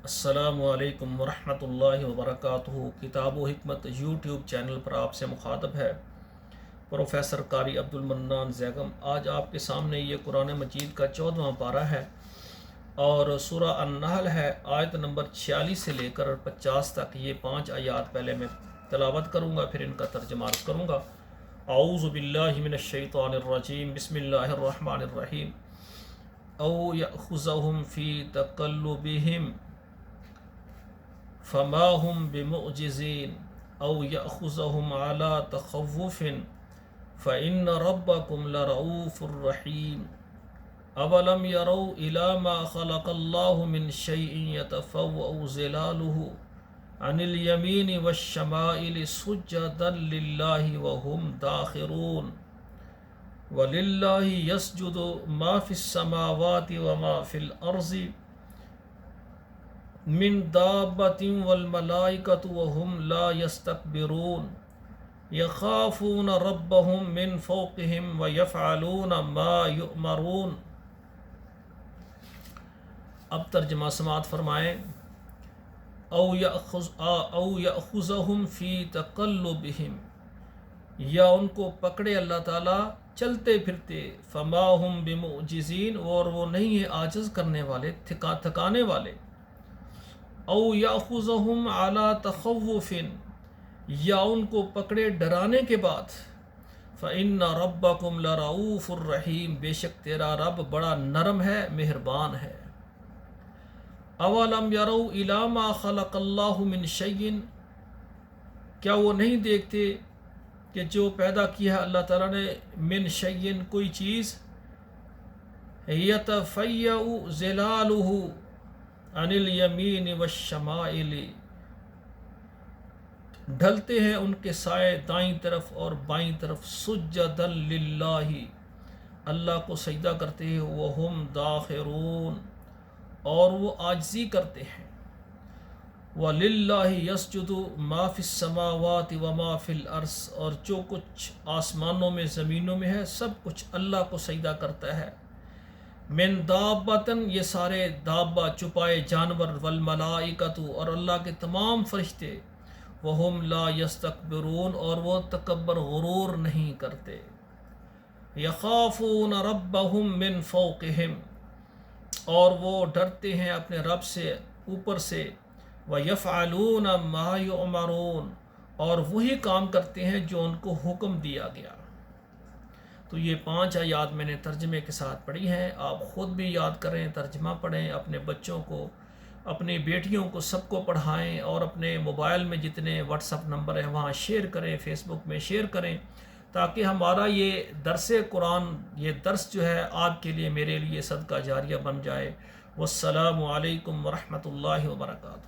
السلام علیکم ورحمۃ اللہ وبرکاتہ۔ کتاب و حکمت یوٹیوب چینل پر آپ سے مخاطب ہے پروفیسر قاری عبد المنان زیگم۔ آج آپ کے سامنے یہ قرآن مجید کا 14واں پارہ ہے اور سورہ النحل ہے، آیت نمبر 46 سے لے کر 50 تک۔ یہ 5 آیات پہلے میں تلاوت کروں گا، پھر ان کا ترجمہ عرض کروں گا۔ اعوذ باللہ من الشیطان الرجیم، بسم اللہ الرحمن الرحیم۔ او یأخذہم فی تقلبہم فما هم بمعجزین او یأخذہم علی تخوف فإن ربکم لرؤوف الرحیم۔ اولم یروا الی ما خلق اللہ من شیء یتفوأ ظلالہ عن الیمین والشمائل سجدا للہ وهم داخرون۔ وَلِلَّهِ يَسْجُدُ مَا فِي السَّمَاوَاتِ وَمَا فِي الْأَرْضِ مِن دَابَّةٍ وَالْمَلَائِكَةُ وَهُمْ لَا يَسْتَكْبِرُونَ يَخَافُونَ رَبَّهُم مِّن فَوْقِهِمْ وَيَفْعَلُونَ مَا يُؤْمَرُونَ۔ اب ترجمہ سماعت فرمائیں۔ او یأخذہم فی تقلبہم، یا ان کو پکڑے اللہ تعالیٰ چلتے پھرتے، فما ہم بمعجزین، اور وہ نہیں ہے عاجز کرنے والے، تھکانے والے۔ او یاخذہم علی تخوف، یا ان کو پکڑے ڈرانے کے بعد، فإن ربکم لرؤوف الرحیم، بے شک تیرا رب بڑا نرم ہے، مہربان ہے۔ اولم یروا الی ما خلق اللہ من شیء، کیا وہ نہیں دیکھتے کہ جو پیدا کیا ہے اللہ تعالیٰ نے، من شیء کوئی چیز، یتفیأ ظلالہ عن الیمین والشمائل، ڈھلتے ہیں ان کے سائے دائیں طرف اور بائیں طرف، سجدا للہ، اللہ کو سجدہ کرتے ہیں، وہم داخرون، اور وہ عاجزی کرتے ہیں۔ وَلِلَّهِ يَسْجُدُ مَا فِي السَّمَاوَاتِ وَمَا فِي الْأَرْضِ، اور جو کچھ آسمانوں میں زمینوں میں ہے سب کچھ اللہ کو سجدہ کرتا ہے۔ من دابۃ، یہ سارے دابہ چپائے جانور، والملائکۃ، اور اللہ کے تمام فرشتے، وہم لا یستکبرون، اور وہ تکبر غرور نہیں کرتے۔ یخافون ربہم من فوقہم، اور وہ ڈرتے ہیں اپنے رب سے اوپر سے، وَيَفْعَلُونَ مَا يُؤْمَرُونَ، اور وہی کام کرتے ہیں جو ان کو حکم دیا گیا۔ تو یہ 5 آیات میں نے ترجمے کے ساتھ پڑھی ہیں، آپ خود بھی یاد کریں، ترجمہ پڑھیں، اپنے بچوں کو، اپنی بیٹیوں کو، سب کو پڑھائیں، اور اپنے موبائل میں جتنے واٹس ایپ نمبر ہیں وہاں شیئر کریں، فیس بک میں شیئر کریں، تاکہ ہمارا یہ درس قرآن، یہ درس جو ہے آپ کے لیے، میرے لیے صدقہ جاریہ بن جائے۔ والسلام علیکم ورحمۃ اللہ وبرکاتہ۔